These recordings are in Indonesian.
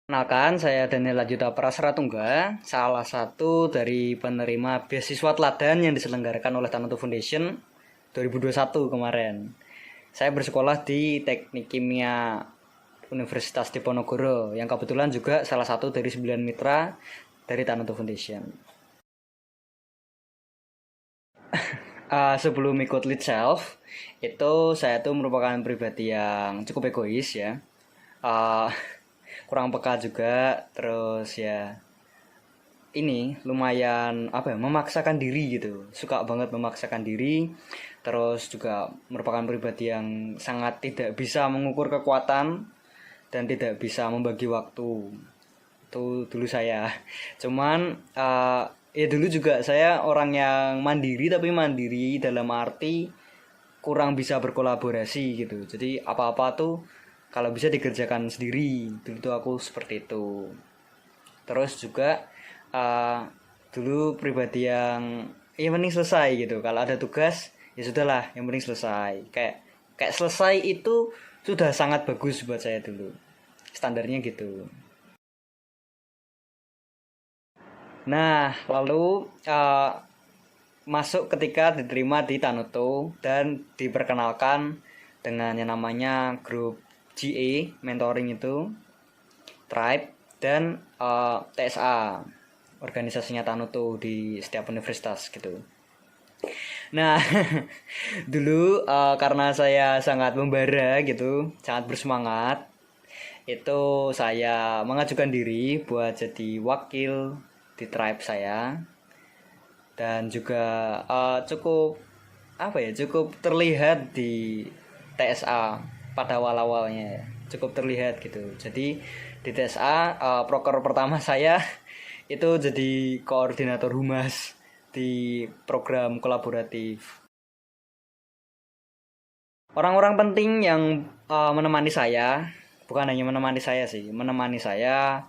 Kenalkan, saya Daniel Lajuta Prasratungga, salah satu dari penerima beasiswa teladan yang diselenggarakan oleh Tanuto Foundation 2021 kemarin. Saya bersekolah di Teknik Kimia Universitas Diponegoro, yang kebetulan juga salah satu dari 9 mitra dari Tanuto Foundation. Sebelum ikut lead self, itu saya tuh merupakan pribadi yang cukup egois ya. Uh, Kurang peka juga, terus ya ini lumayan apa ya, memaksakan diri gitu, suka banget memaksakan diri, terus juga merupakan pribadi yang sangat tidak bisa mengukur kekuatan dan tidak bisa membagi waktu. Itu dulu saya. Cuman ya dulu juga saya orang yang mandiri, tapi mandiri dalam arti kurang bisa berkolaborasi gitu. Jadi apa-apa tuh kalau bisa dikerjakan sendiri. Dulu tuh aku seperti itu. Terus juga uh, dulu pribadi yang penting selesai gitu. Kalau ada tugas ya sudahlah, yang penting selesai. Kayak selesai itu sudah sangat bagus buat saya dulu. Standarnya gitu. Nah, lalu masuk ketika diterima di Tanuto dan diperkenalkan dengan yang namanya grup GA mentoring itu, Tribe, dan TSA, organisasinya Tanuto di setiap universitas gitu. Nah, dulu karena saya sangat membara gitu, sangat bersemangat, itu saya mengajukan diri buat jadi wakil di tribe saya, dan juga cukup apa ya, cukup terlihat di TSA pada awal-awalnya, cukup terlihat gitu. Jadi di TSA proker pertama saya itu jadi koordinator humas di program kolaboratif. Orang-orang penting yang menemani saya, bukan hanya menemani saya sih, menemani saya,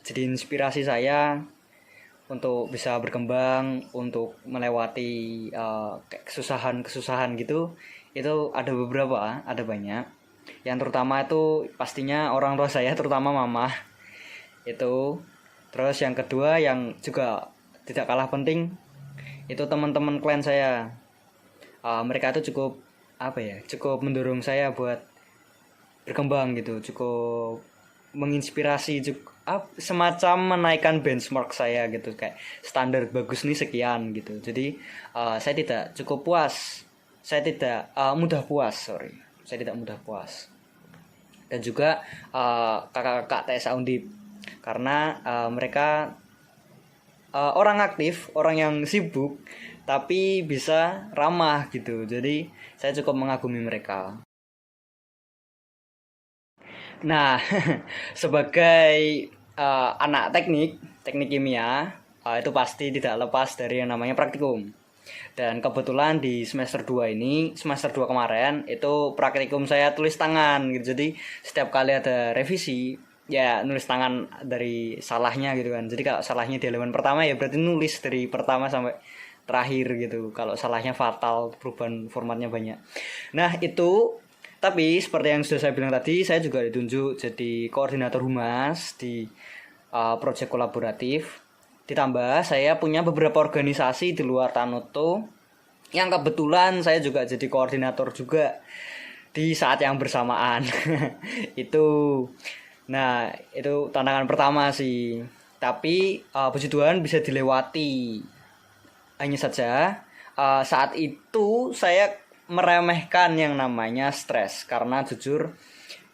jadi inspirasi saya untuk bisa berkembang, untuk melewati kesusahan-kesusahan gitu. Itu ada beberapa, ada banyak. Yang terutama itu pastinya orang tua saya, terutama mama itu. Terus yang kedua yang juga tidak kalah penting itu teman-teman klien saya. Mereka itu cukup apa ya, cukup mendorong saya buat berkembang gitu, cukup menginspirasi, cukup semacam menaikkan benchmark saya gitu, kayak standar bagus nih sekian gitu. Jadi saya tidak cukup puas, saya tidak mudah puas, sorry, saya tidak mudah puas. Dan juga kakak-kakak TSA Undip, karena mereka orang aktif, orang yang sibuk tapi bisa ramah gitu. Jadi saya cukup mengagumi mereka. Nah, sebagai anak teknik, teknik kimia, itu pasti tidak lepas dari yang namanya praktikum. Dan kebetulan di semester 2 ini, semester 2 kemarin, itu praktikum saya tulis tangan gitu. Jadi setiap kali ada revisi, ya nulis tangan dari salahnya gitu kan. Jadi kalau salahnya di halaman pertama ya berarti nulis dari pertama sampai terakhir gitu. Kalau salahnya fatal, perubahan formatnya banyak. Nah, itu tapi seperti yang sudah saya bilang tadi, saya juga ditunjuk jadi koordinator humas di proyek kolaboratif. Ditambah saya punya beberapa organisasi di luar Tanuto yang kebetulan saya juga jadi koordinator juga di saat yang bersamaan. Itu, nah itu tantangan pertama sih. Tapi puji Tuhan bisa dilewati. Hanya saja saat itu saya meremehkan yang namanya stres, karena jujur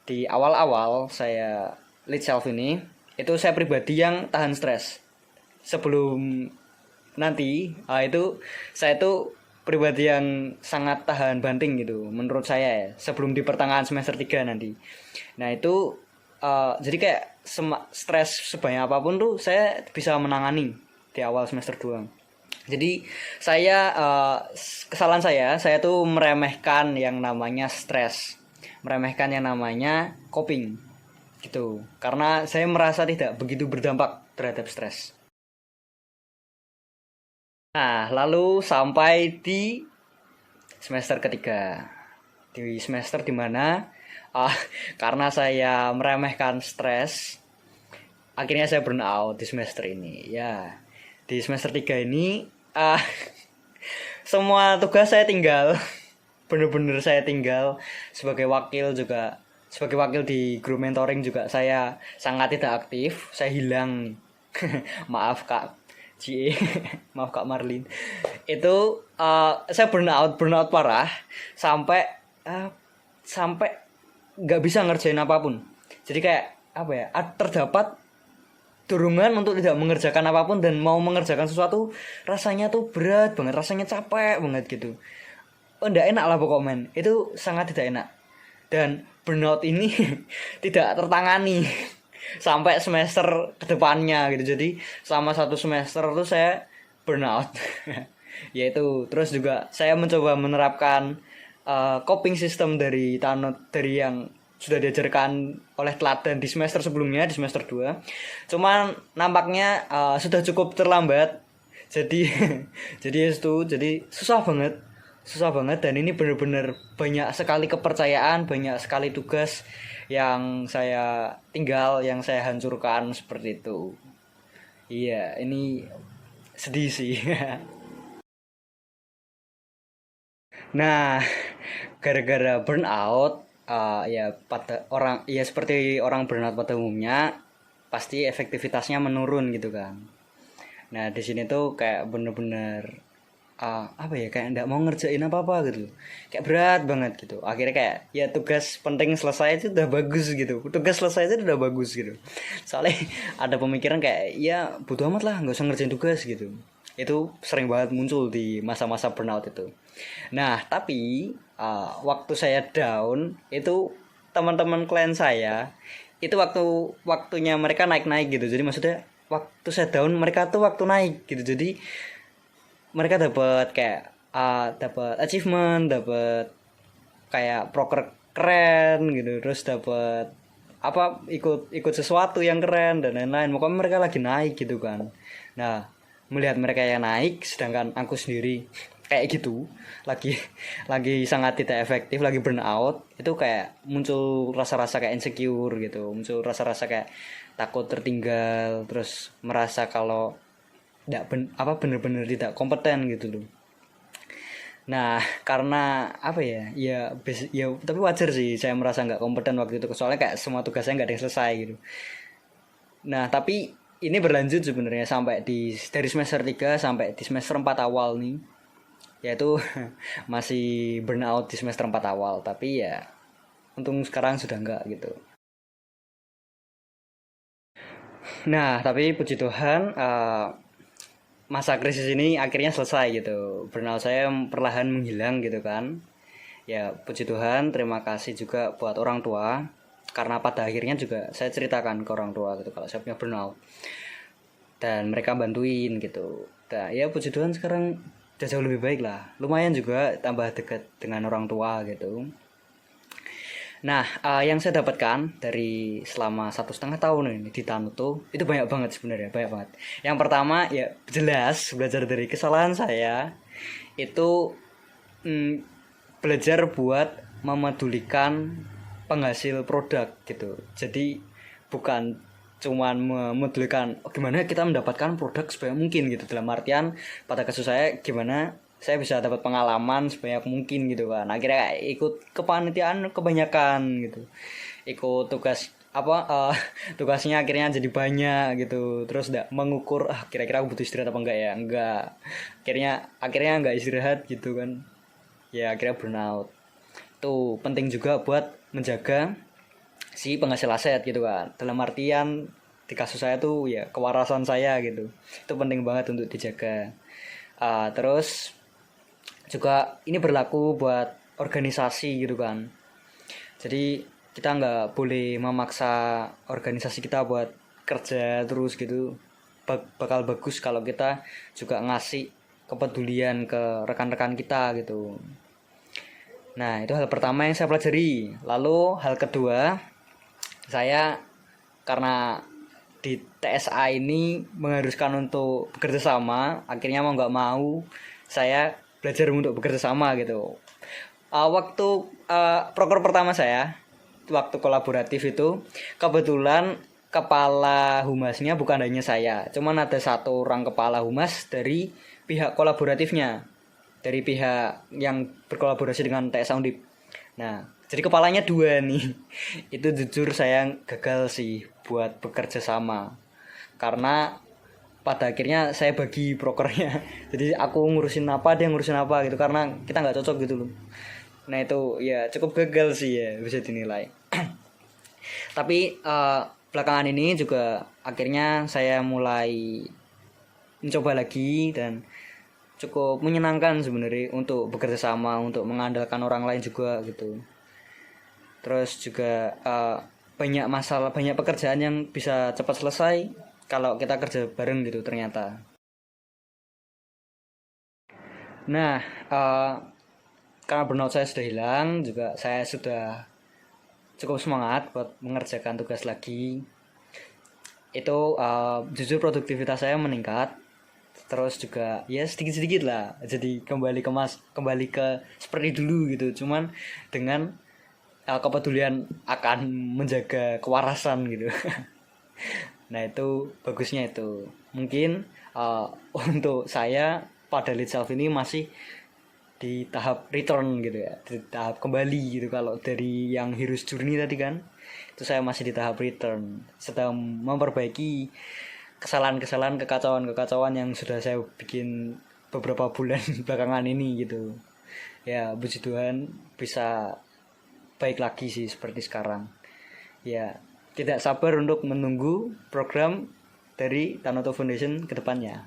di awal-awal saya lead self ini, itu saya pribadi yang tahan stres. Sebelum nanti itu saya tuh pribadi yang sangat tahan banting gitu menurut saya ya, sebelum di pertengahan semester 3 nanti. Nah itu jadi kayak stres sebanyak apapun tuh saya bisa menangani di awal semester 2. Jadi saya kesalahan saya tuh meremehkan yang namanya stres, meremehkan yang namanya coping gitu, karena saya merasa tidak begitu berdampak terhadap stres. Nah, lalu sampai di semester ketiga, di semester dimana uh, karena saya meremehkan stres, akhirnya saya burn out di semester ini. Ya, di semester 3 ini ah semua tugas saya tinggal. Bener-bener saya tinggal sebagai wakil juga. Sebagai wakil di grup mentoring juga saya sangat tidak aktif. Saya hilang. Maaf Kak Cie, maaf Kak Marlin. Itu saya burn out parah sampai uh, sampai nggak bisa ngerjain apapun. Jadi kayak apa ya? Terdapat dorongan untuk tidak mengerjakan apapun dan mau mengerjakan sesuatu rasanya tuh berat banget, rasanya capek banget gitu. Oh, enggak enak lah pokoknya men. Itu sangat tidak enak. Dan burnout ini tidak tertangani sampai semester kedepannya gitu. Jadi selama 1 semester tuh saya burnout. Yaitu terus juga saya mencoba menerapkan coping system dari yang sudah diajarkan oleh teladan di semester sebelumnya, di semester 2. Cuman nampaknya sudah cukup terlambat. Jadi jadi susah banget dan ini benar-benar banyak sekali kepercayaan, banyak sekali tugas yang saya tinggal, yang saya hancurkan seperti itu. Iya, ini sedih sih. Nah, gara-gara burnout, ya pada orang ya seperti orang burnout pada umumnya pasti efektivitasnya menurun gitu kan. Nah, di sini tuh kayak bener-bener apa ya, kayak nggak mau ngerjain apa-apa gitu. Kayak berat banget gitu. Akhirnya kayak ya tugas penting selesai itu udah bagus gitu. Tugas selesai itu udah bagus gitu. Soalnya ada pemikiran kayak ya bodo amat lah, nggak usah ngerjain tugas gitu. Itu sering banget muncul di masa-masa burnout itu. Nah, tapi waktu saya down itu teman-teman klien saya itu waktunya mereka naik-naik gitu. Jadi maksudnya waktu saya down mereka tuh waktu naik gitu. Jadi mereka dapat kayak dapat achievement, dapat kayak proker keren gitu, terus dapat apa ikut ikut sesuatu yang keren dan lain-lain. Pokoknya mereka lagi naik gitu kan. Nah, melihat mereka yang naik sedangkan aku sendiri kayak gitu, lagi lagi sangat tidak efektif, lagi burn out, itu kayak muncul rasa-rasa kayak insecure gitu, muncul rasa-rasa kayak takut tertinggal, terus merasa kalau tidak apa bener-bener tidak kompeten gitu loh. Nah, karena apa ya, ya tapi wajar sih saya merasa nggak kompeten waktu itu, soalnya kayak semua tugasnya nggak ada yang selesai gitu. Nah, tapi ini berlanjut sebenarnya sampai dari semester 3 sampai di semester 4 awal nih, yaitu masih burnout di semester 4 awal, tapi ya untung sekarang sudah enggak gitu. Nah, tapi puji Tuhan masa krisis ini akhirnya selesai gitu. Burnout saya perlahan menghilang gitu kan. Ya puji Tuhan, terima kasih juga buat orang tua, karena pada akhirnya juga saya ceritakan ke orang tua gitu kalau saya punya burnout dan mereka bantuin gitu. Nah, ya puji Tuhan sekarang udah jauh lebih baik lah, lumayan juga tambah dekat dengan orang tua gitu. Nah, yang saya dapatkan dari selama 1,5 tahun ini di Tanuto itu banyak banget sebenarnya, banyak banget. Yang pertama ya jelas belajar dari kesalahan saya itu, belajar buat memedulikan penghasil produk gitu. Jadi bukan cuman memedulikan gimana kita mendapatkan produk sebanyak mungkin gitu, dalam artian pada kasus saya gimana saya bisa dapat pengalaman sebanyak mungkin gitu kan. Akhirnya ikut kepanitiaan kebanyakan gitu, ikut tugas apa tugasnya akhirnya jadi banyak gitu, terus udah mengukur kira-kira aku butuh istirahat apa enggak, ya enggak, akhirnya enggak istirahat gitu kan, ya akhirnya burnout. Itu penting juga buat menjaga si penghasil aset gitu kan, dalam artian di kasus saya tuh ya kewarasan saya gitu, itu penting banget untuk dijaga. Terus juga ini berlaku buat organisasi gitu kan. Jadi kita nggak boleh memaksa organisasi kita buat kerja terus gitu. Bakal bagus kalau kita juga ngasih kepedulian ke rekan-rekan kita gitu. Nah, itu hal pertama yang saya pelajari. Lalu hal kedua, saya karena di TSA ini mengharuskan untuk bekerja sama, akhirnya mau nggak mau saya belajar untuk bekerja sama gitu. Waktu proker pertama saya, waktu kolaboratif itu kebetulan kepala humasnya bukan hanya saya, cuman ada satu orang kepala humas dari pihak kolaboratifnya, dari pihak yang berkolaborasi dengan TS Undip. Nah, jadi kepalanya dua nih. Itu jujur saya gagal sih buat bekerja sama, karena pada akhirnya saya bagi prokernya. Jadi aku ngurusin apa, dia ngurusin apa gitu, karena kita nggak cocok gitu loh. Nah itu ya cukup gagal sih ya, bisa dinilai. Tapi belakangan ini juga akhirnya saya mulai mencoba lagi, dan cukup menyenangkan sebenarnya untuk bekerja sama, untuk mengandalkan orang lain juga gitu. Terus juga banyak masalah, banyak pekerjaan yang bisa cepat selesai kalau kita kerja bareng gitu ternyata. Nah, karena burnout saya sudah hilang, juga saya sudah cukup semangat buat mengerjakan tugas lagi. Itu jujur produktivitas saya meningkat. Terus juga ya sedikit-sedikit lah, jadi kembali ke seperti dulu gitu. Cuman dengan kepedulian akan menjaga kewarasan gitu. Nah itu bagusnya itu. Mungkin untuk saya pada lead self ini masih di tahap return gitu ya, di tahap kembali gitu. Kalau dari yang hero's journey tadi kan, itu saya masih di tahap return, sedang memperbaiki kesalahan-kesalahan, kekacauan-kekacauan yang sudah saya bikin beberapa bulan belakangan ini gitu. Ya puji Tuhan bisa baik lagi sih seperti sekarang. Ya tidak sabar untuk menunggu program dari Tanoto Foundation ke depannya.